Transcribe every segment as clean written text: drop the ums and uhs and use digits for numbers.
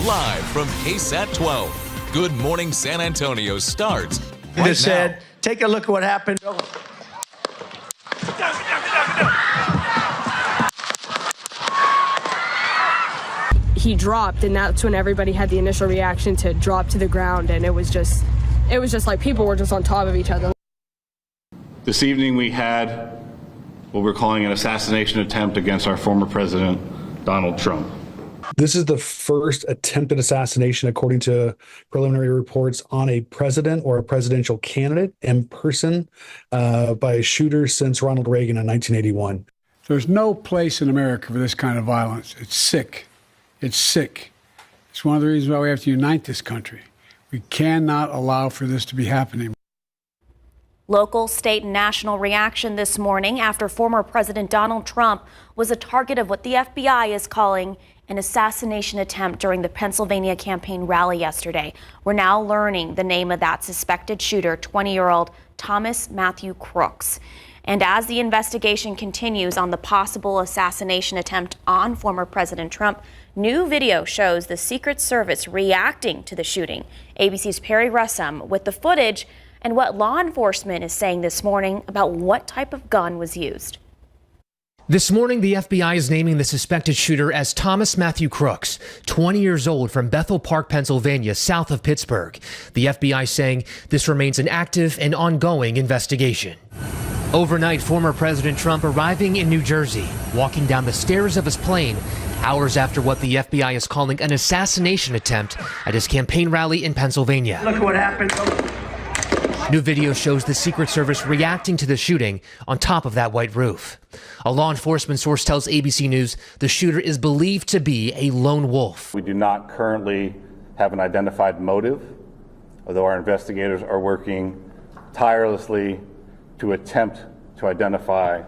Live from KSAT 12. Good Morning San Antonio starts right now. Said, take a look at what happened. He dropped, and that's when everybody had the initial reaction to drop to the ground, and it was just like people were just on top of each other. This evening we had what we're calling an assassination attempt against our former president, Donald Trump. This is the first attempted assassination, according to preliminary reports, on a president or a presidential candidate in person by a shooter since Ronald Reagan in 1981. There's no place in America for this kind of violence. It's sick. It's sick. It's one of the reasons why we have to unite this country. We cannot allow for this to be happening. Local, state, and national reaction this morning after former President Donald Trump was a target of what the FBI is calling an assassination attempt during the Pennsylvania campaign rally yesterday. We're now learning the name of that suspected shooter, 20-year-old Thomas Matthew Crooks. And as the investigation continues on the possible assassination attempt on former President Trump, new video shows the Secret Service reacting to the shooting. ABC's Perry Russum with the footage and what law enforcement is saying this morning about what type of gun was used. This morning, the FBI is naming the suspected shooter as Thomas Matthew Crooks, 20 years old, from Bethel Park, Pennsylvania, south of Pittsburgh. The FBI saying this remains an active and ongoing investigation. Overnight, former President Trump arriving in New Jersey, walking down the stairs of his plane, hours after what the FBI is calling an assassination attempt at his campaign rally in Pennsylvania. Look what happened. New video shows the Secret Service reacting to the shooting on top of that white roof. A law enforcement source tells ABC News the shooter is believed to be a lone wolf. We do not currently have an identified motive, although our investigators are working tirelessly to attempt to identify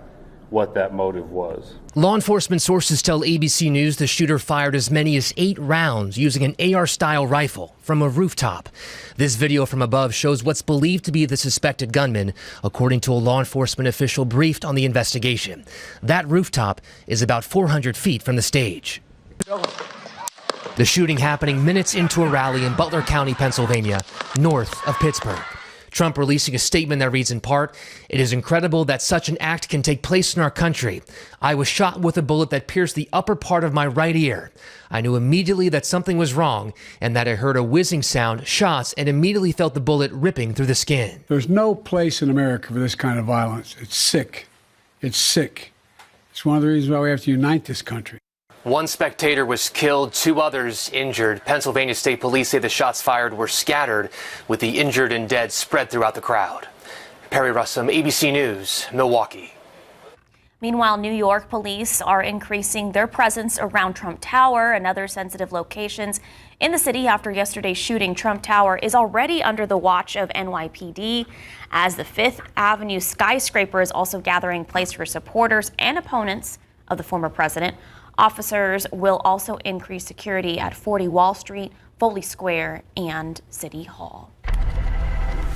what that motive was. Law enforcement sources tell ABC News the shooter fired as many as 8 rounds using an AR-style rifle from a rooftop. This video from above shows what's believed to be the suspected gunman, according to a law enforcement official briefed on the investigation. That rooftop is about 400 feet from the stage. The shooting happening minutes into a rally in Butler County, Pennsylvania, north of Pittsburgh. Trump releasing a statement that reads in part, "It is incredible that such an act can take place in our country. I was shot with a bullet that pierced the upper part of my right ear. I knew immediately that something was wrong and that I heard a whizzing sound, shots, and immediately felt the bullet ripping through the skin." There's no place in America for this kind of violence. It's sick. It's sick. It's one of the reasons why we have to unite this country. One spectator was killed, 2 others injured. Pennsylvania State Police say the shots fired were scattered, with the injured and dead spread throughout the crowd. Perry Russum, ABC News, Milwaukee. Meanwhile, New York police are increasing their presence around Trump Tower and other sensitive locations in the city after yesterday's shooting. Trump Tower is already under the watch of NYPD, as the 5th Avenue skyscraper is also gathering place for supporters and opponents of the former president. Officers will also increase security at 40 Wall Street, Foley Square, and City Hall.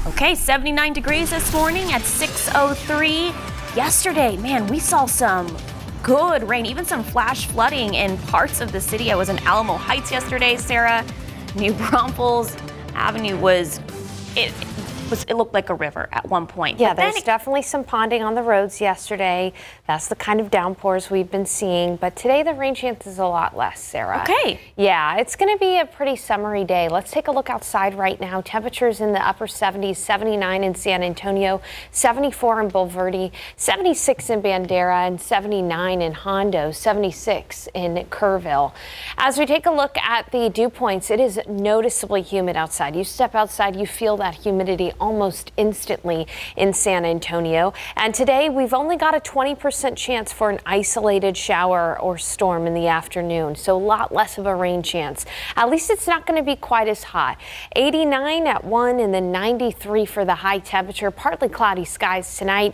Okay, 79 degrees this morning at 6:03. Yesterday, man, we saw some good rain, even some flash flooding in parts of the city. I was in Alamo Heights yesterday, Sarah. New Braunfels Avenue it looked like a river at one point. Yeah, there's definitely some ponding on the roads yesterday. That's the kind of downpours we've been seeing. But today the rain chance is a lot less, Sarah. Okay. Yeah, it's going to be a pretty summery day. Let's take a look outside right now. Temperatures in the upper 70s, 79 in San Antonio, 74 in Bulverde, 76 in Bandera, and 79 in Hondo, 76 in Kerrville. As we take a look at the dew points, it is noticeably humid outside. You step outside, you feel that humidity almost instantly in San Antonio. And today we've only got a 20% chance for an isolated shower or storm in the afternoon, so a lot less of a rain chance. At least it's not going to be quite as hot. 89 at 1 and then 93 for the high temperature. Partly cloudy skies tonight.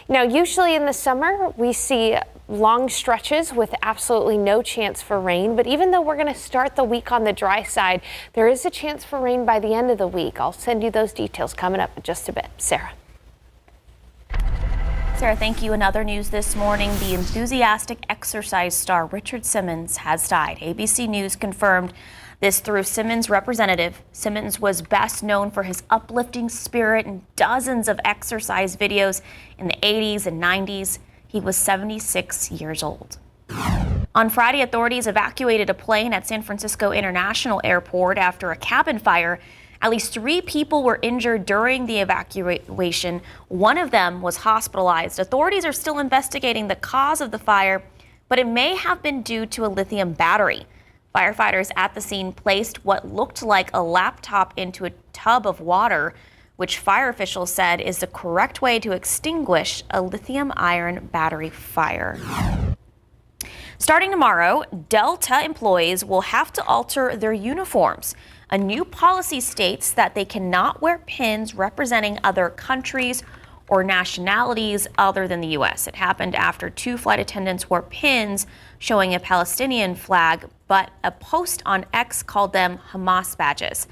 Now, usually in the summer we see long stretches with absolutely no chance for rain. But even though we're going to start the week on the dry side, there is a chance for rain by the end of the week. I'll send you those details coming up in just a bit. Sarah. Sarah, thank you. In other news this morning, the enthusiastic exercise star Richard Simmons has died. ABC News confirmed This through Simmons' representative. Simmons was best known for his uplifting spirit and dozens of exercise videos in the 80s and 90s. He was 76 years old. On Friday, authorities evacuated a plane at San Francisco International Airport after a cabin fire. At least 3 people were injured during the evacuation. One of them was hospitalized. Authorities are still investigating the cause of the fire, but it may have been due to a lithium battery. Firefighters at the scene placed what looked like a laptop into a tub of water, which fire officials said is the correct way to extinguish a lithium-ion battery fire. Starting tomorrow, Delta employees will have to alter their uniforms. A new policy states that they cannot wear pins representing other countries or nationalities other than the U.S. It happened after 2 flight attendants wore pins showing a Palestinian flag, but a post on X called them Hamas badges.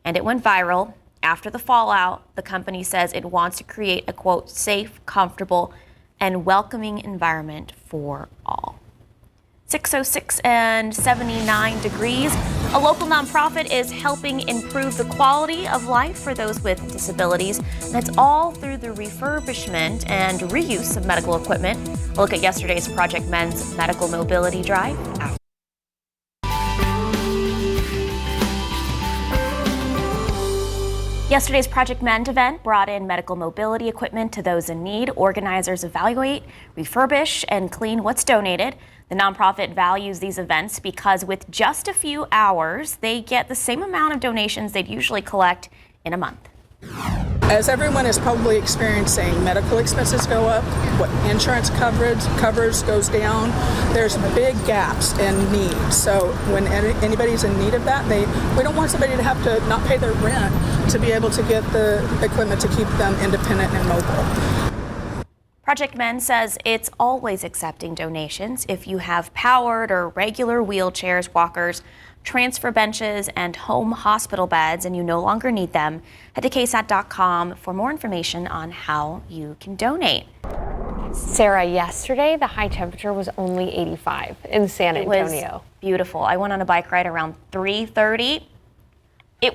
And it went viral. After the fallout, the company says it wants to create a, quote, safe, comfortable, and welcoming environment for all. 6:06 and 79 degrees. A local nonprofit is helping improve the quality of life for those with disabilities, and it's all through the refurbishment and reuse of medical equipment. A look at yesterday's Project Men's Medical Mobility Drive. Yesterday's Project Mend event brought in medical mobility equipment to those in need. Organizers evaluate, refurbish, and clean what's donated. The nonprofit values these events because with just a few hours, they get the same amount of donations they'd usually collect in a month. As everyone is probably experiencing, medical expenses go up, what insurance coverage covers goes down. There's big gaps in need. So when anybody's in need of that, we don't want somebody to have to not pay their rent to be able to get the equipment to keep them independent and mobile. Project Men says it's always accepting donations. If you have powered or regular wheelchairs, walkers, transfer benches, and home hospital beds and you no longer need them, head to KSAT.com for more information on how you can donate. Sarah, yesterday the high temperature was only 85 in San Antonio. It was beautiful. I went on a bike ride around 3:30. I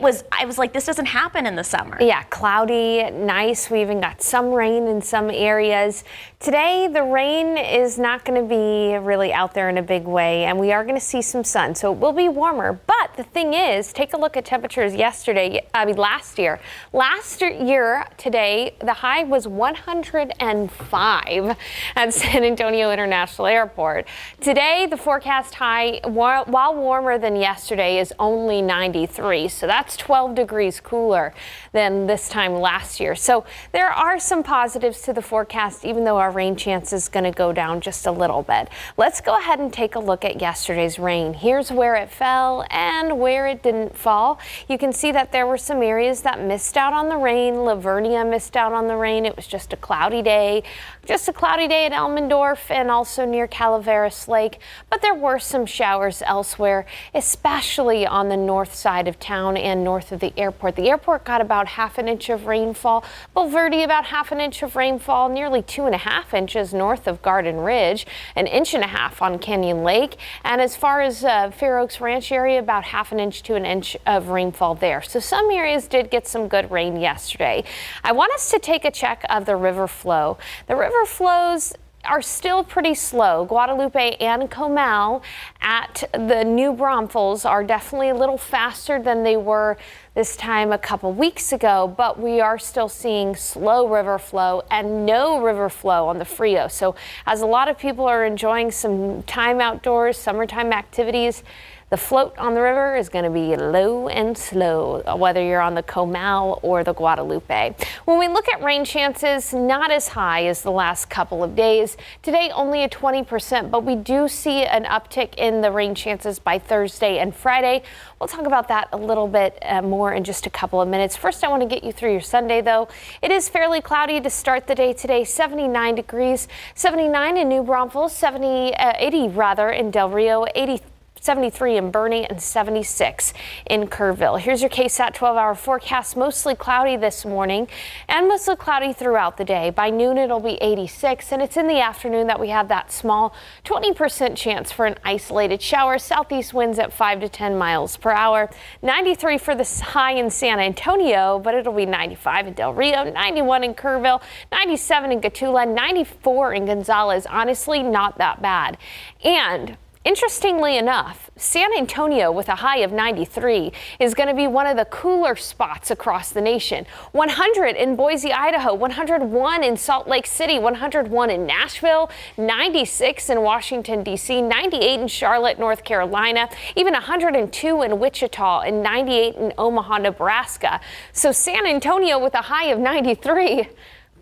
was like, this doesn't happen in the summer. Yeah, cloudy, nice. We even got some rain in some areas. Today, the rain is not going to be really out there in a big way, and we are going to see some sun, so it will be warmer. But the thing is, take a look at temperatures last year. Last year, today, the high was 105 at San Antonio International Airport. Today, the forecast high, while warmer than yesterday, is only 93. So that's 12 degrees cooler than this time last year. So there are some positives to the forecast, even though our rain chance is going to go down just a little bit. Let's go ahead and take a look at yesterday's rain. Here's where it fell and where it didn't fall. You can see that there were some areas that missed out on the rain. Lavernia missed out on the rain. It was just a cloudy day. Just a cloudy day at Elmendorf and also near Calaveras Lake. But there were some showers elsewhere, especially on the north side of town and north of the airport. The airport got about half an inch of rainfall. Bulverde about half an inch of rainfall, nearly 2.5 inches north of Garden Ridge, 1.5 inches on Canyon Lake. And as far as Fair Oaks Ranch area, about half an inch to an inch of rainfall there. So some areas did get some good rain yesterday. I want us to take a check of the river flow. The river flows are still pretty slow. Guadalupe and Comal at the New Braunfels are definitely a little faster than they were this time a couple weeks ago, but we are still seeing slow river flow and no river flow on the Frio. So as a lot of people are enjoying some time outdoors, summertime activities, the float on the river is going to be low and slow, whether you're on the Comal or the Guadalupe. When we look at rain chances, not as high as the last couple of days. Today, only at 20%, but we do see an uptick in the rain chances by Thursday and Friday. We'll talk about that a little bit more in just a couple of minutes. First, I want to get you through your Sunday, though. It is fairly cloudy to start the day today, 79 degrees, 79 in New Braunfels, 80 in Del Rio, 83 73 in Bernie, and 76 in Kerrville. Here's your KSAT 12-hour forecast. Mostly cloudy this morning and mostly cloudy throughout the day. By noon, it'll be 86, and it's in the afternoon that we have that small 20% chance for an isolated shower. Southeast winds at 5 to 10 miles per hour. 93 for the high in San Antonio, but it'll be 95 in Del Rio, 91 in Kerrville, 97 in Gatula, 94 in Gonzales. Honestly, not that bad. And interestingly enough, San Antonio with a high of 93 is going to be one of the cooler spots across the nation. 100 in Boise, Idaho, 101 in Salt Lake City, 101 in Nashville, 96 in Washington, D.C., 98 in Charlotte, North Carolina, even 102 in Wichita, and 98 in Omaha, Nebraska. So San Antonio with a high of 93.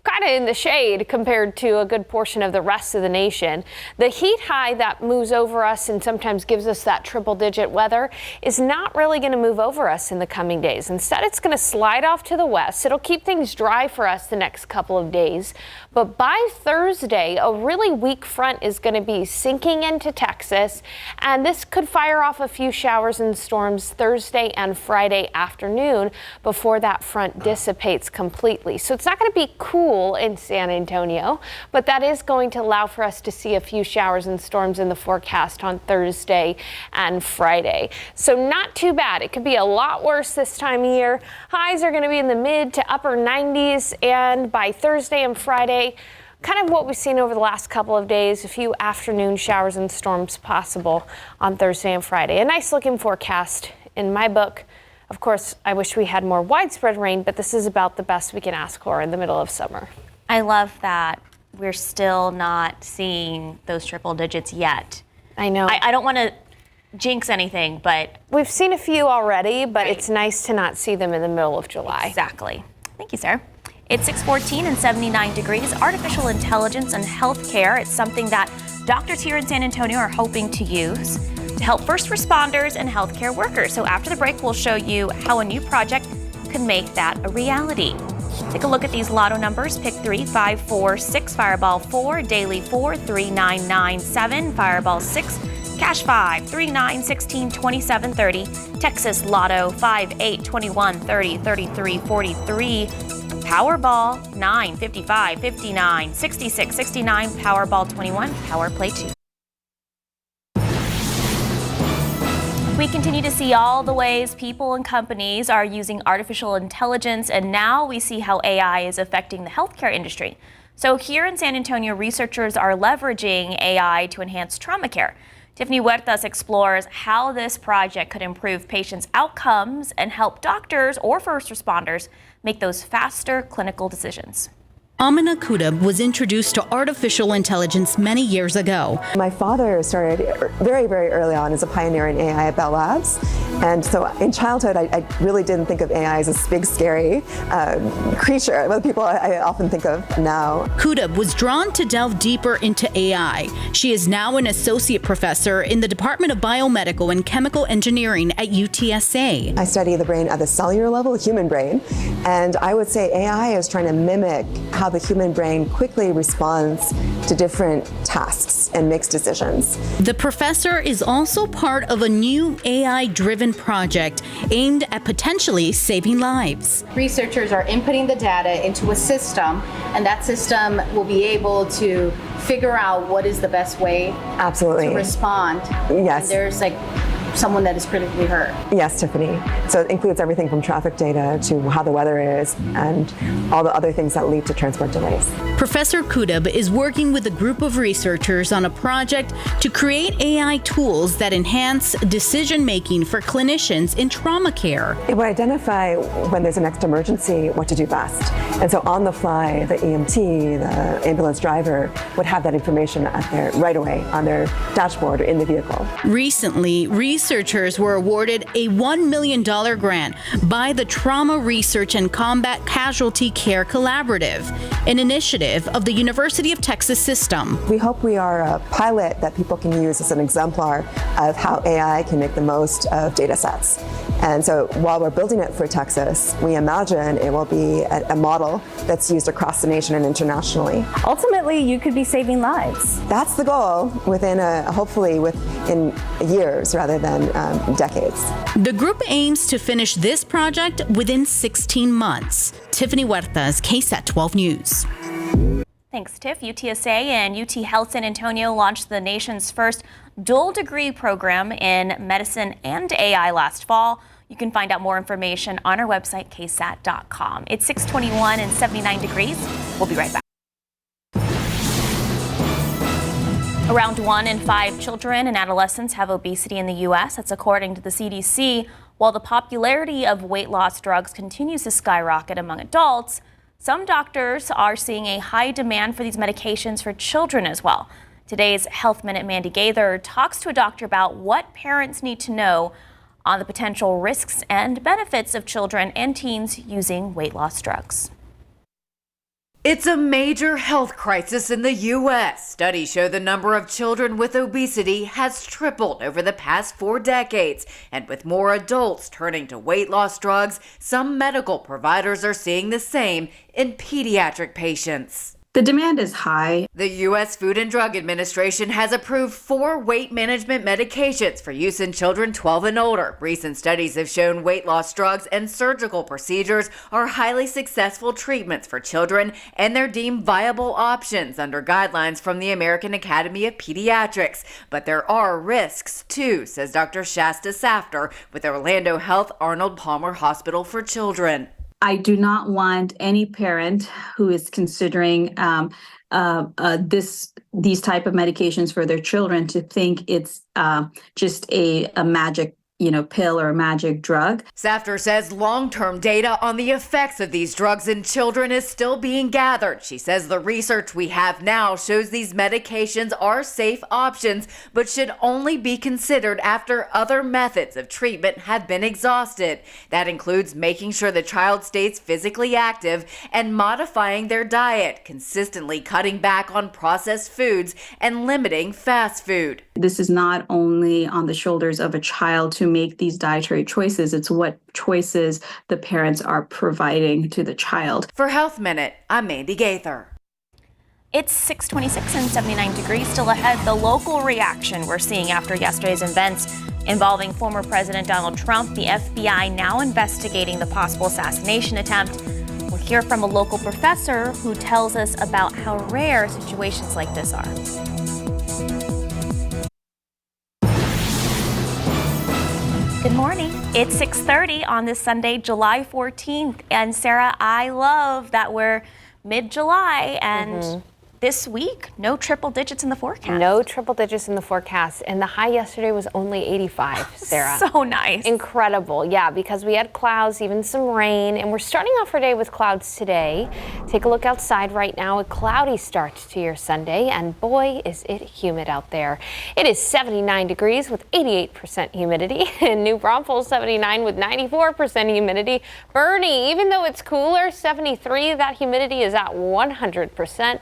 Kind of in the shade compared to a good portion of the rest of the nation. The heat high that moves over us and sometimes gives us that triple-digit weather is not really going to move over us in the coming days. Instead, it's going to slide off to the west. It'll keep things dry for us the next couple of days. But by Thursday, a really weak front is going to be sinking into Texas, and this could fire off a few showers and storms Thursday and Friday afternoon before that front dissipates completely. So it's not going to be cool in San Antonio, but that is going to allow for us to see a few showers and storms in the forecast on Thursday and Friday. So not too bad. It could be a lot worse this time of year. Highs are going to be in the mid to upper 90s, and by Thursday and Friday, kind of what we've seen over the last couple of days, a few afternoon showers and storms possible on Thursday and Friday. A nice looking forecast in my book. Of course, I wish we had more widespread rain, but this is about the best we can ask for in the middle of summer. I love that we're still not seeing those triple digits yet. I know. I don't want to jinx anything, but we've seen a few already, but it's nice to not see them in the middle of July. Exactly. Thank you, Sarah. It's 6:14 and 79 degrees. Artificial intelligence and healthcare. It's something that doctors here in San Antonio are hoping to use to help first responders and healthcare workers. So after the break, we'll show you how a new project could make that a reality. Take a look at these lotto numbers. Pick 3, 5, 4, 6, Fireball 4, Daily 4, 3, 9, 9, 7, Fireball 6, Cash 5, 3, 9, 16, 27, 30, Texas Lotto 5, 8, 21, 30, 33, 43, Powerball 9, 55, 59, 66, 69, Powerball 21, Power Play 2. We continue to see all the ways people and companies are using artificial intelligence, and now we see how AI is affecting the healthcare industry. So here in San Antonio, researchers are leveraging AI to enhance trauma care. Tiffany Huertas explores how this project could improve patients' outcomes and help doctors or first responders make those faster clinical decisions. Amina Kudab was introduced to artificial intelligence many years ago. My father started very, very early on as a pioneer in AI at Bell Labs. And so in childhood, I really didn't think of AI as this big, scary creature that people I often think of now. Kudab was drawn to delve deeper into AI. She is now an associate professor in the Department of Biomedical and Chemical Engineering at UTSA. I study the brain at the cellular level, the human brain. And I would say AI is trying to mimic how the human brain quickly responds to different tasks and makes decisions. The professor is also part of a new AI-driven project aimed at potentially saving lives. Researchers are inputting the data into a system, and that system will be able to figure out what is the best way Absolutely. To respond. Yes. And there's like someone that is critically hurt. Yes, Tiffany. So it includes everything from traffic data to how the weather is and all the other things that lead to transport delays. Professor Kudab is working with a group of researchers on a project to create AI tools that enhance decision-making for clinicians in trauma care. It would identify when there's a next emergency, what to do best. And so on the fly, the EMT, the ambulance driver would have that information right away on their dashboard or in the vehicle. Recently, researchers researchers were awarded a $1 million grant by the Trauma Research and Combat Casualty Care Collaborative, an initiative of the University of Texas system. We hope we are a pilot that people can use as an exemplar of how AI can make the most of data sets. And so while we're building it for Texas, we imagine it will be a model that's used across the nation and internationally. Ultimately, you could be saving lives. That's the goal within hopefully within years rather than decades. The group aims to finish this project within 16 months. Tiffany Huertas, KSAT 12 News. Thanks, Tiff. UTSA and UT Health San Antonio launched the nation's first dual degree program in medicine and AI last fall. You can find out more information on our website, ksat.com. It's 6:21 and 79 degrees. We'll be right back. Around 1 in 5 children and adolescents have obesity in the U.S. That's according to the CDC. While the popularity of weight loss drugs continues to skyrocket among adults, some doctors are seeing a high demand for these medications for children as well. Today's Health Minute Mandy Gaither talks to a doctor about what parents need to know on the potential risks and benefits of children and teens using weight loss drugs. It's a major health crisis in the U.S. Studies show the number of children with obesity has tripled over the past 4 decades. And with more adults turning to weight loss drugs, some medical providers are seeing the same in pediatric patients. The demand is high. The U.S. Food and Drug Administration has approved 4 weight management medications for use in children 12 and older. Recent studies have shown weight loss drugs and surgical procedures are highly successful treatments for children, and they're deemed viable options under guidelines from the American Academy of Pediatrics. But there are risks, too, says Dr. Shasta Safter with Orlando Health Arnold Palmer Hospital for Children. I do not want any parent who is considering these type of medications for their children to think it's just a magic pill or a magic drug. Safter says long-term data on the effects of these drugs in children is still being gathered. She says the research we have now shows these medications are safe options, but should only be considered after other methods of treatment have been exhausted. That includes making sure the child stays physically active and modifying their diet, consistently cutting back on processed foods and limiting fast food. This is not only on the shoulders of a child to make these dietary choices, it's what choices the parents are providing to the child. For Health Minute, I'm Mandy Gaither. It's 6:26 and 79 degrees. Still ahead, the local reaction we're seeing after yesterday's events involving former President Donald Trump. The FBI now investigating the possible assassination attempt. We'll hear from a local professor who tells us about how rare situations like this are. Good morning. It's 6:30 on this Sunday, July 14th. And Sarah, I love that we're mid-July and this week, no triple digits in the forecast. No triple digits in the forecast. And the high yesterday was only 85, Sarah. So nice. Incredible. Yeah, because we had clouds, even some rain. And we're starting off our day with clouds today. Take a look outside right now. A cloudy start to your Sunday. And boy, is it humid out there. It is 79 degrees with 88% humidity. In New Braunfels, 79 with 94% humidity. Bernie, even though it's cooler, 73, that humidity is at 100%.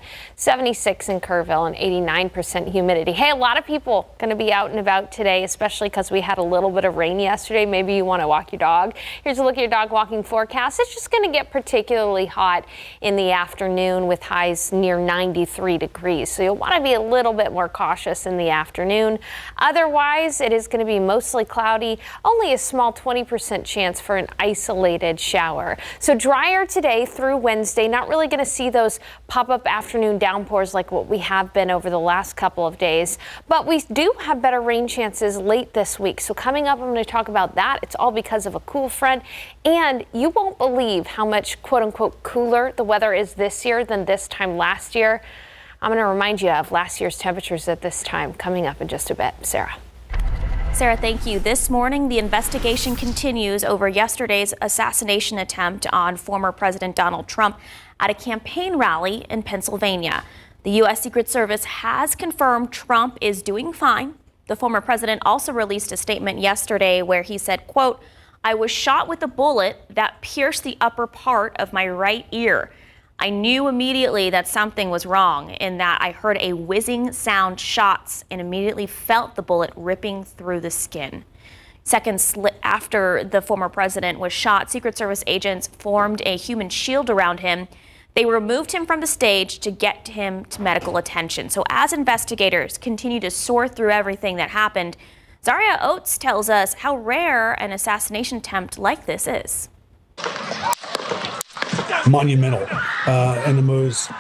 76 in Kerrville and 89% humidity. Hey, a lot of people going to be out and about today, especially because we had a little bit of rain yesterday. Maybe you want to walk your dog. Here's a look at your dog walking forecast. It's just going to get particularly hot in the afternoon with highs near 93 degrees. So you'll want to be a little bit more cautious in the afternoon. Otherwise, it is going to be mostly cloudy, only a small 20% chance for an isolated shower. So drier today through Wednesday. Not really going to see those pop-up afternoon downpours like what we have been over the last couple of days. But we do have better rain chances late this week. So coming up, I'm going to talk about that. It's all because of a cool front. And you won't believe how much quote unquote cooler the weather is this year than this time last year. I'm going to remind you of last year's temperatures at this time coming up in just a bit. Sarah. Sarah, thank you. This morning, the investigation continues over yesterday's assassination attempt on former President Donald Trump at a campaign rally in Pennsylvania. The U.S. Secret Service has confirmed Trump is doing fine. The former president also released a statement yesterday where he said, quote, "I was shot with a bullet that pierced the upper part of my right ear. I knew immediately that something was wrong in that I heard a whizzing sound shots and immediately felt the bullet ripping through the skin." Seconds after the former president was shot, Secret Service agents formed a human shield around him. They removed him from the stage to get him to medical attention. So as investigators continue to sort through everything that happened, Zaria Oates tells us how rare an assassination attempt like this is. Monumental in the most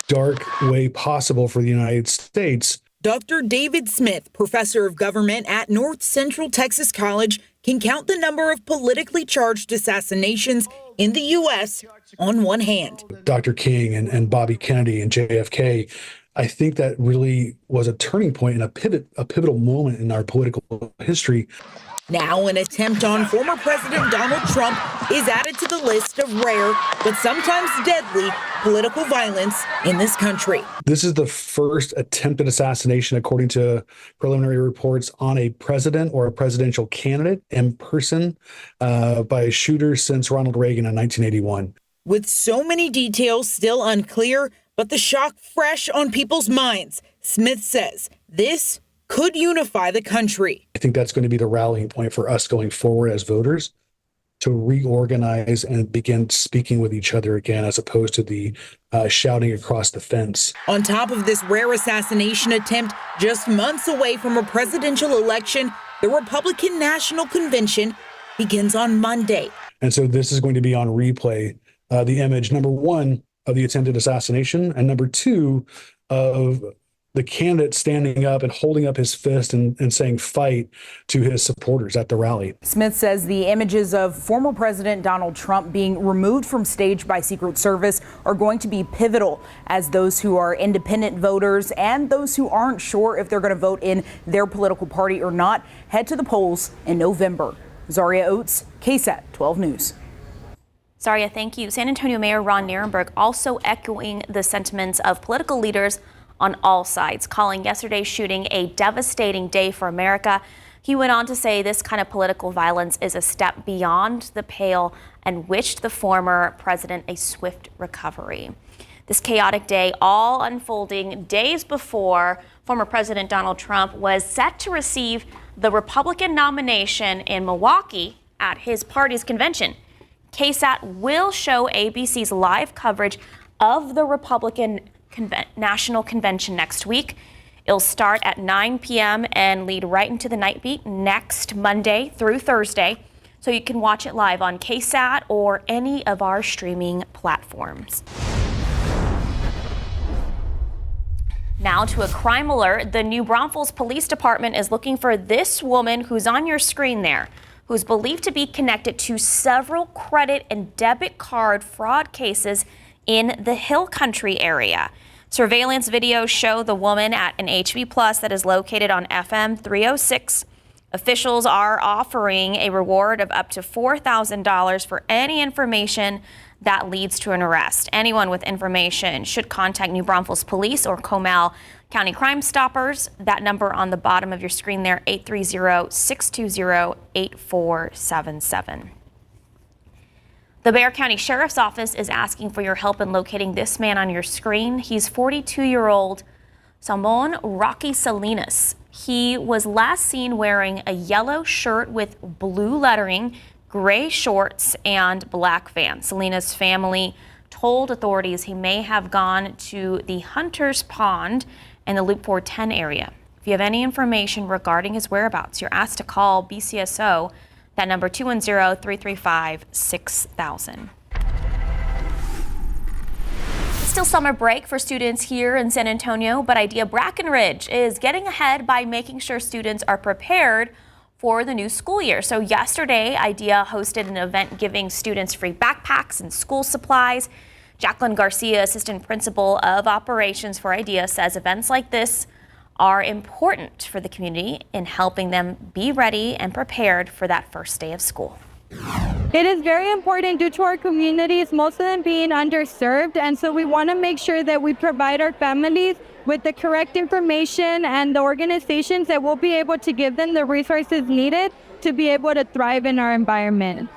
dark way possible for the United States. Dr. David Smith, professor of government at North Central Texas College, can count the number of politically charged assassinations in the U.S. on one hand. Dr. King and Bobby Kennedy and JFK, I think that really was a turning point and a pivotal moment in our political history. Now, an attempt on former President Donald Trump is added to the list of rare, but sometimes deadly, political violence in this country. This is the first attempted assassination, according to preliminary reports, on a president or a presidential candidate in person by a shooter since Ronald Reagan in 1981. With so many details still unclear, but the shock fresh on people's minds, Smith says this could unify the country. I think that's going to be the rallying point for us going forward as voters, to reorganize and begin speaking with each other again, as opposed to the shouting across the fence. On top of this rare assassination attempt, just months away from a presidential election, the Republican National Convention begins on Monday. And so this is going to be on replay, the image, number one, of the attempted assassination, and number two, of the candidate standing up and holding up his fist and saying fight to his supporters at the rally. Smith says the images of former President Donald Trump being removed from stage by Secret Service are going to be pivotal, as those who are independent voters and those who aren't sure if they're going to vote in their political party or not head to the polls in November. Zaria Oates, KSAT 12 News. Zaria, thank you. San Antonio Mayor Ron Nirenberg also echoing the sentiments of political leaders on all sides, calling yesterday's shooting a devastating day for America. He went on to say this kind of political violence is a step beyond the pale and wished the former president a swift recovery. This chaotic day all unfolding days before former President Donald Trump was set to receive the Republican nomination in Milwaukee at his party's convention. KSAT will show ABC's live coverage of the Republican National Convention next week. It'll start at 9 p.m. and lead right into the night beat next Monday through Thursday. So you can watch it live on KSAT or any of our streaming platforms. Now to a crime alert. The New Braunfels Police Department is looking for this woman who's on your screen there, who's believed to be connected to several credit and debit card fraud cases in the Hill Country area. Surveillance videos show the woman at an HB Plus that is located on FM 306. Officials are offering a reward of up to $4,000 for any information that leads to an arrest. Anyone with information should contact New Braunfels Police or Comal County Crime Stoppers. That number on the bottom of your screen there, 830-620-8477. The Bexar County Sheriff's Office is asking for your help in locating this man on your screen. He's 42-year-old Salmon Rocky Salinas. He was last seen wearing a yellow shirt with blue lettering, gray shorts, and black Vans. Salinas' family told authorities he may have gone to the Hunter's Pond in the Loop 410 area. If you have any information regarding his whereabouts, you're asked to call BCSO. That number 210-335-6000. Still summer break for students here in San Antonio, but Idea Brackenridge is getting ahead by making sure students are prepared for the new school year. So yesterday, Idea hosted an event giving students free backpacks and school supplies. Jacqueline Garcia, assistant principal of operations for Idea, says events like this are important for the community in helping them be ready and prepared for that first day of school. It is very important due to our communities, most of them being underserved, and so we want to make sure that we provide our families with the correct information and the organizations that will be able to give them the resources needed to be able to thrive in our environment.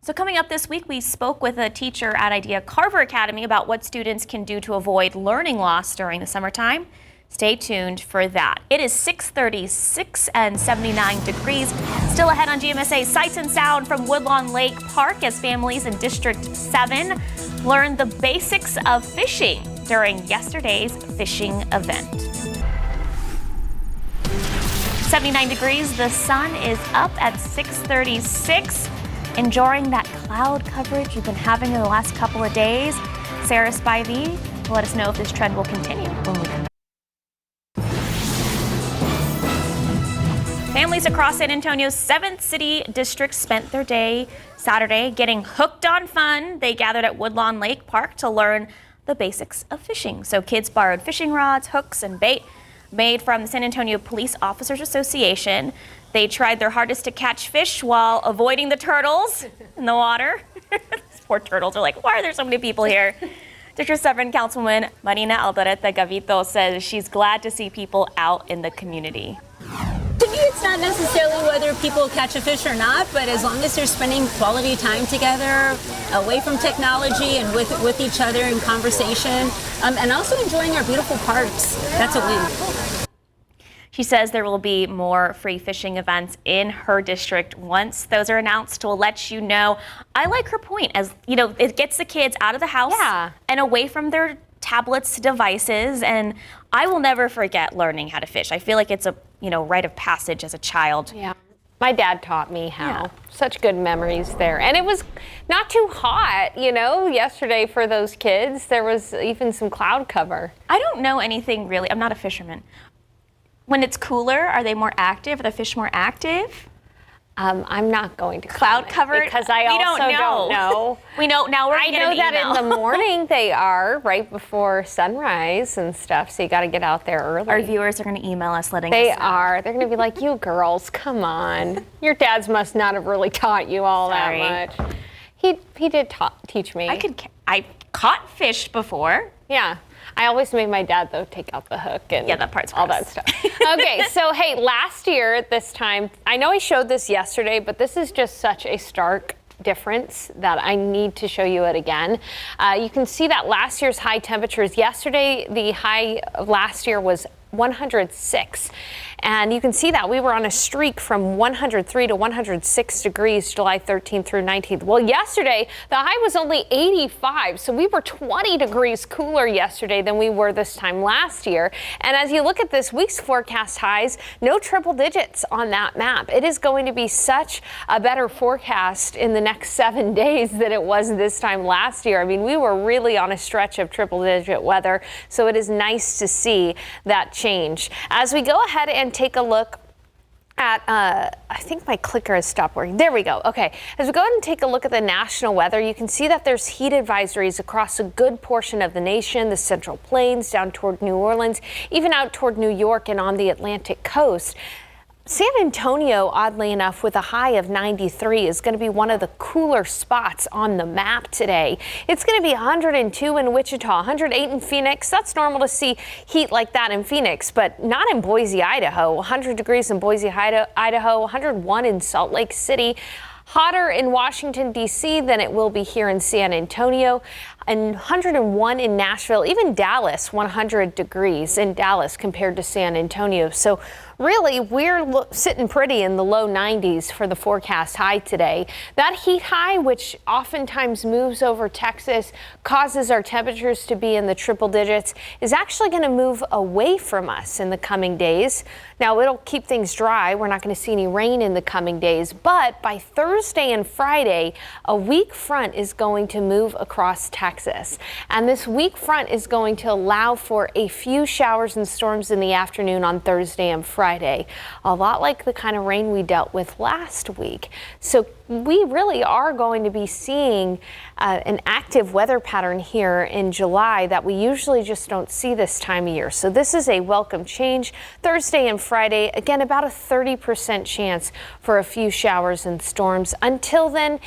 So coming up this week, we spoke with a teacher at Idea Carver Academy about what students can do to avoid learning loss during the summertime. Stay tuned for that. It is 6:36 and 79 degrees. Still ahead on GMSA, sights and sound from Woodlawn Lake Park as families in District 7 learned the basics of fishing during yesterday's fishing event. 79 degrees. The sun is up at 6:36. Enjoying that cloud coverage you've been having in the last couple of days. Sarah Spivey will let us know if this trend will continue when we come back. Families across San Antonio's 7th City District spent their day Saturday getting hooked on fun. They gathered at Woodlawn Lake Park to learn the basics of fishing. So kids borrowed fishing rods, hooks, and bait made from the San Antonio Police Officers Association. They tried their hardest to catch fish while avoiding the turtles in the water. These poor turtles are like, why are there so many people here? District 7 Councilwoman Marina Alderete Gavito says she's glad to see people out in the community. To me, it's not necessarily whether people catch a fish or not, but as long as they're spending quality time together, away from technology and with each other in conversation, and also enjoying our beautiful parks, that's a win. She says there will be more free fishing events in her district. Once those are announced, we'll let you know. I like her point, as you know, it gets the kids out of the house and away from their tablets, devices, and I will never forget learning how to fish. I feel like it's a rite of passage as a child. Yeah. My dad taught me how. Yeah. Such good memories there. And it was not too hot, yesterday for those kids. There was even some cloud cover. I don't know anything really. I'm not a fisherman. When it's cooler, are they more active? Are the fish more active? I'm not going to cloud cover because I also don't know. We know now. I know that in the morning they are right before sunrise and stuff. So you got to get out there early. Our viewers are going to email us letting they us know. are. They're going to be like, "You girls, come on! Your dads must not have really taught you all that much." He did teach me. I caught fish before. Yeah. I always made my dad, though, take out the hook and that part's all gross. that stuff. Okay, so, hey, last year at this time, I know I showed this yesterday, but this is just such a stark difference that I need to show you it again. You can see that last year's high temperatures. Yesterday, the high of last year was 106. And you can see that we were on a streak from 103 to 106 degrees July 13th through 19th. Well, yesterday, the high was only 85. So we were 20 degrees cooler yesterday than we were this time last year. And as you look at this week's forecast highs, no triple digits on that map. It is going to be such a better forecast in the next 7 days than it was this time last year. I mean, we were really on a stretch of triple digit weather. So it is nice to see that change. As we go ahead and take a look at, I think my clicker has stopped working. There we go. Okay. As we go ahead and take a look at the national weather, you can see that there's heat advisories across a good portion of the nation, the Central Plains, down toward New Orleans, even out toward New York and on the Atlantic coast. San Antonio, oddly enough, with a high of 93 is going to be one of the cooler spots on the map today. It's going to be 102 in Wichita, 108 in Phoenix. That's normal to see heat like that in Phoenix, but not in Boise, Idaho. 100 degrees in Boise, Idaho, 101 in Salt Lake City. Hotter in Washington, D.C. than it will be here in San Antonio, and 101 in Nashville, even Dallas, 100 degrees in Dallas compared to San Antonio. So really, we're sitting pretty in the low 90s for the forecast high today. That heat high, which oftentimes moves over Texas, causes our temperatures to be in the triple digits, is actually going to move away from us in the coming days. Now, it'll keep things dry. We're not going to see any rain in the coming days, but by Thursday and Friday, a weak front is going to move across Texas. And this weak front is going to allow for a few showers and storms in the afternoon on Thursday and Friday. Friday, a lot like the kind of rain we dealt with last week. So we really are going to be seeing an active weather pattern here in July that we usually just don't see this time of year. So this is a welcome change. Thursday and Friday, again, about a 30% chance for a few showers and storms. Until then,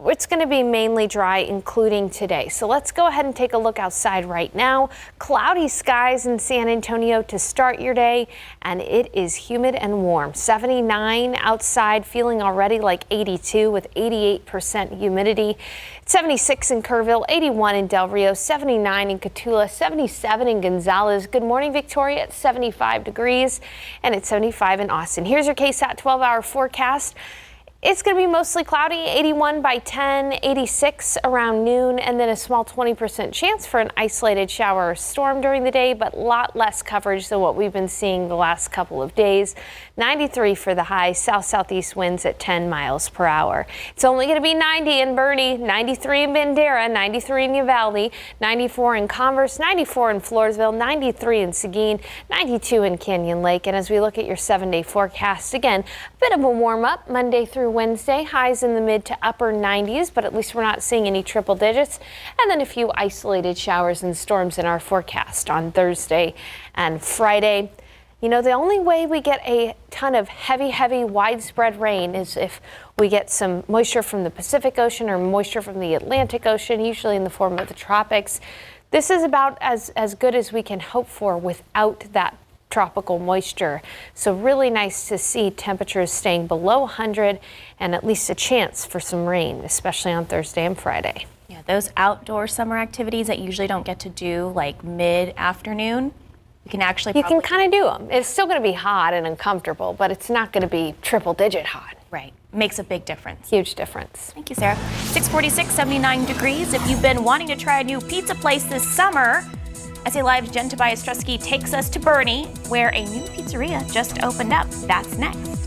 it's going to be mainly dry, including today. So let's go ahead and take a look outside right now. Cloudy skies in San Antonio to start your day, and it is humid and warm. 79 outside, feeling already like 82 with 88% humidity. 76 in Kerrville, 81 in Del Rio, 79 in Cotulla, 77 in Gonzales. Good morning, Victoria, at 75 degrees, and it's 75 in Austin. Here's your KSAT 12-hour forecast. It's going to be mostly cloudy, 81 by 10, 86 around noon, and then a small 20% chance for an isolated shower or storm during the day, but a lot less coverage than what we've been seeing the last couple of days. 93 for the high, south-southeast winds at 10 miles per hour. It's only going to be 90 in Boerne, 93 in Bandera, 93 in Uvalde, 94 in Converse, 94 in Floresville, 93 in Seguin, 92 in Canyon Lake. And as we look at your 7-day forecast, again, a bit of a warm-up Monday through Wednesday, highs in the mid to upper 90s, but at least we're not seeing any triple digits. And then a few isolated showers and storms in our forecast on Thursday and Friday. You know, the only way we get a ton of heavy, widespread rain is if we get some moisture from the Pacific Ocean or moisture from the Atlantic Ocean, usually in the form of the tropics. This is about as good as we can hope for without that tropical moisture. So really nice to see temperatures staying below 100 and at least a chance for some rain, especially on Thursday and Friday. Yeah, those outdoor summer activities that you usually don't get to do like mid-afternoon, you can actually You can kind of do them. It's still going to be hot and uncomfortable, but it's not going to be triple-digit hot. Right. Makes a big difference. Huge difference. Thank you, Sarah. 646, 79 degrees. If you've been wanting to try a new pizza place this summer, SA Live's Jen Tobias Trusky takes us to Boerne, where a new pizzeria just opened up. That's next.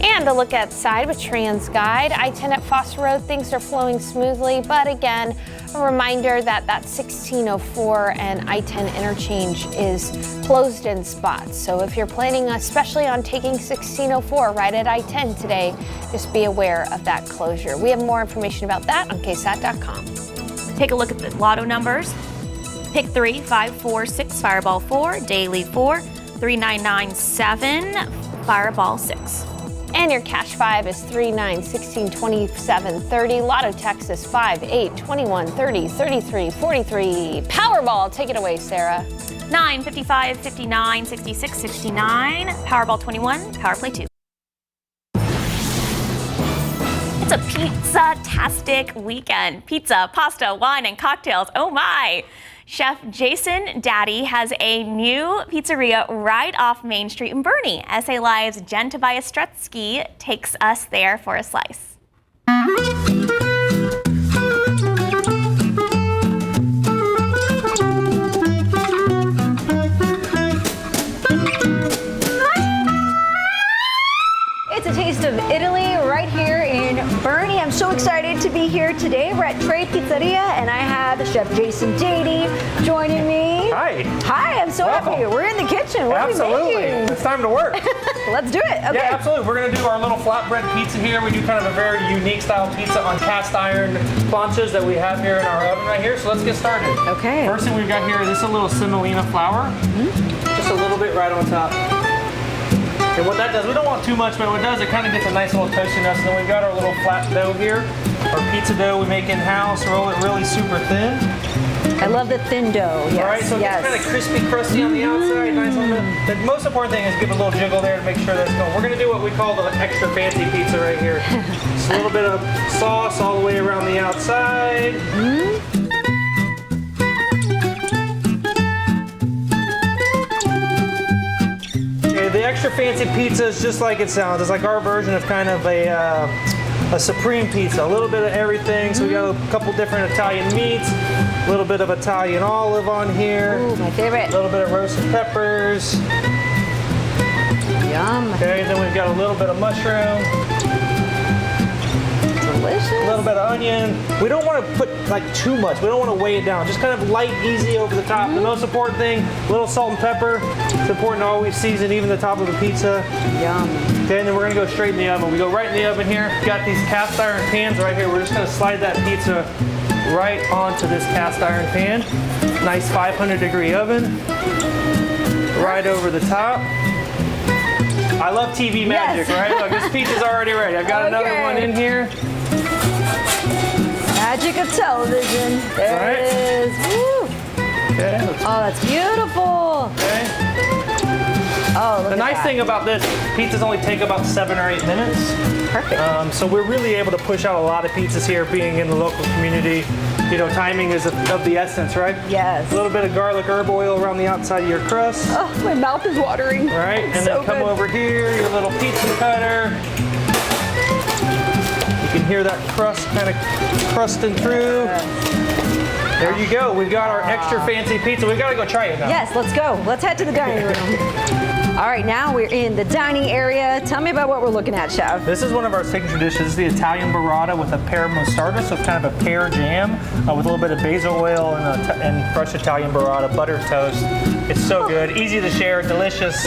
And a look outside with TransGuide. I-10 at Foster Road, things are flowing smoothly, but again, a reminder that 1604 and I-10 interchange is closed in spots. So if you're planning especially on taking 1604 right at I-10 today, just be aware of that closure. We have more information about that on KSAT.com. Take a look at the lotto numbers. Pick 3, 5, 4, 6, Fireball 4, Daily 4, 3997, Fireball 6. And your cash 5 is 3, 9, 16, 27, 30. Lotto Texas 5, 8, 21, 30, 33, 43. Powerball, take it away, Sarah. 9, 55, 59, 66, 69. Powerball 21, Power Play 2. It's a pizza-tastic weekend. Pizza, pasta, wine, and cocktails. Oh my! Chef Jason Daddy has a new pizzeria right off Main Street in Boerne. SA Live's Jen Tobias Strutsky takes us there for a slice. It's a taste of Italy right here in Boerne. I'm so excited to be here today. We're at Trade Pizzeria, and I have Chef Jason Dady joining me. Hi. Hi, I'm so happy. We're in the kitchen. What Absolutely. are we making? It's time to work. Let's do it. Okay. Yeah, absolutely. We're going to do our little flatbread pizza here. We do kind of a very unique style pizza on cast iron planchas that we have here in our oven right here. So let's get started. Okay. First thing we've got here, this is a little semolina flour. Just a little bit right on top. And what that does, we don't want too much, but what it does, it kind of gets a nice little toastiness. And then we've got our little flat dough here. Our pizza dough we make in-house, roll it really super thin. I love the thin dough. Yes. All right, so it gets kind of crispy, crusty on the outside. Nice on the most important thing is give it a little jiggle there to make sure that's going. We're going to do what we call the extra fancy pizza right here. Just a little bit of sauce all the way around the outside. The extra fancy pizza is just like it sounds. It's like our version of kind of a supreme pizza. A little bit of everything. So we got a couple different Italian meats, a little bit of Italian olive on here. Ooh, my favorite. A little bit of roasted peppers. Yum. Okay, then we've got a little bit of mushroom. Delicious. delicious. A little bit of onion. We don't want to put like too much. We don't want to weigh it down. Just kind of light, easy over the top. The most important thing, a little salt and pepper. It's important to always season even the top of the pizza. Yum. Okay, and then we're gonna go straight in the oven. We go right in the oven here. Got these cast iron pans right here. We're just gonna slide that pizza right onto this cast iron pan. Nice 500-degree oven. Right over the top. I love TV magic, right? Look, this pizza's already ready. I've got another one in here. Magic of television. There it is. Woo. Okay. Oh, that's beautiful. Okay. Oh, look The at nice that. thing about this, pizzas only take about 7 or 8 minutes. Perfect. So we're really able to push out a lot of pizzas here, being in the local community. You know, timing is of the essence, right? Yes. A little bit of garlic herb oil around the outside of your crust. Oh, my mouth is watering. Right, and then come over here, your little pizza cutter. You can hear that crust kind of crusting through. There you go. We've got our extra fancy pizza. We've got to go try it now. Yes, let's go. Let's head to the dining room. All right, now we're in the dining area. Tell me about what we're looking at, Chef. This is one of our signature dishes. This is the Italian burrata with a pear mostarda, so it's kind of a pear jam with a little bit of basil oil and fresh Italian burrata, buttered toast. It's so good, easy to share, delicious.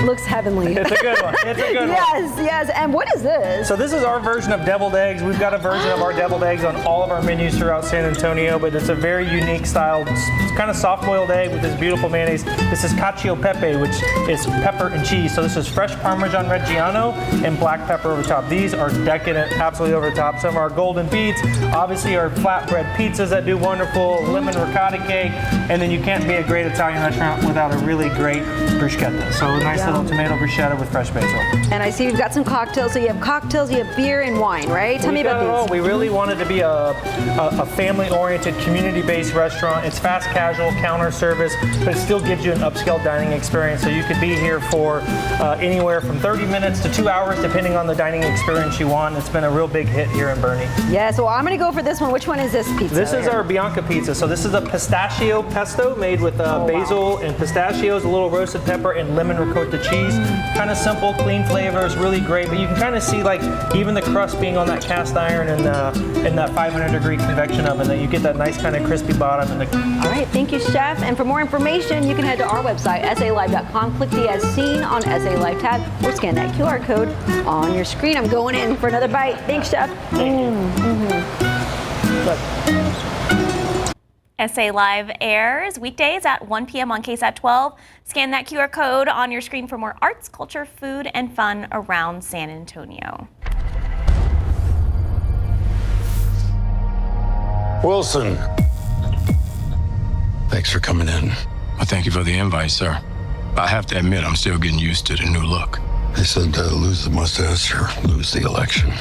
Looks heavenly. It's a good one. It's a good one. Yes. And what is this? So this is our version of deviled eggs. We've got a version of our deviled eggs on all of our menus throughout San Antonio, but it's a very unique style. It's kind of soft-boiled egg with this beautiful mayonnaise. This is cacio e pepe, which is pepper and cheese. So this is fresh Parmesan Reggiano and black pepper over the top. These are decadent, absolutely over the top. Some of our golden beets, obviously our flatbread pizzas that do wonderful, lemon ricotta cake, and then you can't be a great Italian restaurant without a really great bruschetta. So a nice little tomato bruschetta with fresh basil. And I see you've got some cocktails. So you have cocktails, you have beer and wine, right? Tell me about these. We really wanted to be a family-oriented, community-based restaurant. It's fast casual, counter service, but it still gives you an upscale dining experience. So you could be here for anywhere from 30 minutes to 2 hours, depending on the dining experience you want. It's been a real big hit here in Boerne. Yeah, so I'm going to go for this one. Which one is this pizza? This is our Bianca pizza. So this is a pistachio pesto made with basil and pistachios, a little roasted pepper, and lemon ricotta cheese. Kind of simple, clean flavors, really great. But you can kind of see like even the crust being on that cast iron and that 500-degree convection oven, that you get that nice kind of crispy bottom. All right, thank you, Chef. And for more information, you can head to our website, salive.com, click the As Seen on SA Live tab, or scan that QR code on your screen. I'm going in for another bite. Thanks, Chef. SA Live airs weekdays at 1 p.m. on KSAT 12. Scan that QR code on your screen for more arts, culture, food, and fun around San Antonio. Wilson. Thanks for coming in. Well, thank you for the invite, sir. I have to admit, I'm still getting used to the new look. They said lose the mustache or lose the election.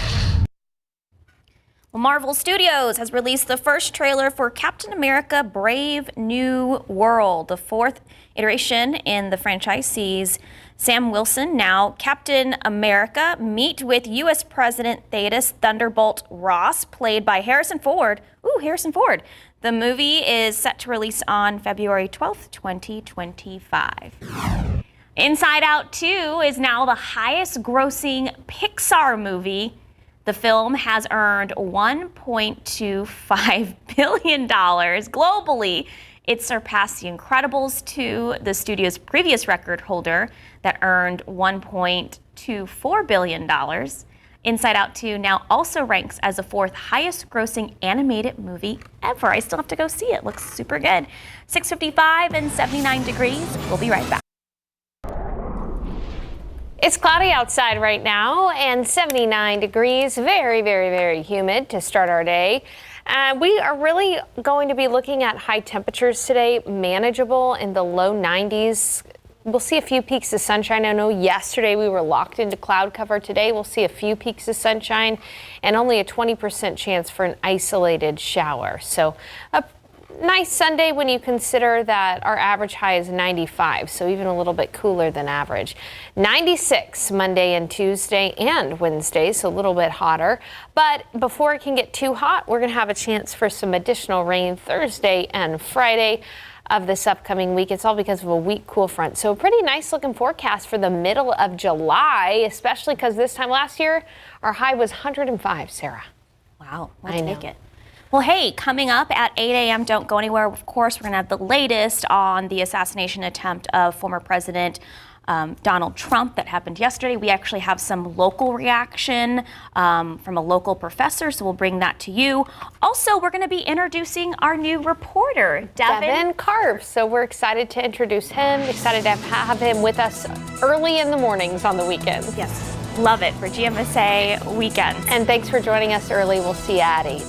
Well, Marvel Studios has released the first trailer for Captain America: Brave New World. The fourth iteration in the franchise sees Sam Wilson, now Captain America, meet with U.S. President Thaddeus Thunderbolt Ross, played by Harrison Ford. Ooh, Harrison Ford. The movie is set to release on February 12th, 2025. Inside Out 2 is now the highest grossing Pixar movie. The film has earned $1.25 billion globally. It surpassed The Incredibles 2, the studio's previous record holder, that earned $1.24 billion. Inside Out 2 now also ranks as the fourth highest grossing animated movie ever. I still have to go see it. Looks super good. 6:55 and 79 degrees. We'll be right back. It's cloudy outside right now and 79 degrees. Very, very, very humid to start our day. We are really going to be looking at high temperatures today, manageable in the low 90s. We'll see a few peaks of sunshine. I know yesterday we were locked into cloud cover. Today we'll see a few peaks of sunshine and only a 20% chance for an isolated shower. So a nice Sunday when you consider that our average high is 95, so even a little bit cooler than average. 96 Monday and Tuesday and Wednesday, so a little bit hotter. But before it can get too hot, we're going to have a chance for some additional rain Thursday and Friday of this upcoming week. It's all because of a weak cool front. So a pretty nice looking forecast for the middle of July, especially because this time last year, our high was 105, Sarah. Wow, we'll take it. Well, hey, coming up at 8 a.m., don't go anywhere. Of course, we're going to have the latest on the assassination attempt of former President Donald Trump that happened yesterday. We actually have some local reaction from a local professor, so we'll bring that to you. Also, we're going to be introducing our new reporter, Devin Karp. So we're excited to introduce him, excited to have him with us early in the mornings on the weekends. Yes, love it for GMSA Weekends. And thanks for joining us early. We'll see you at 8.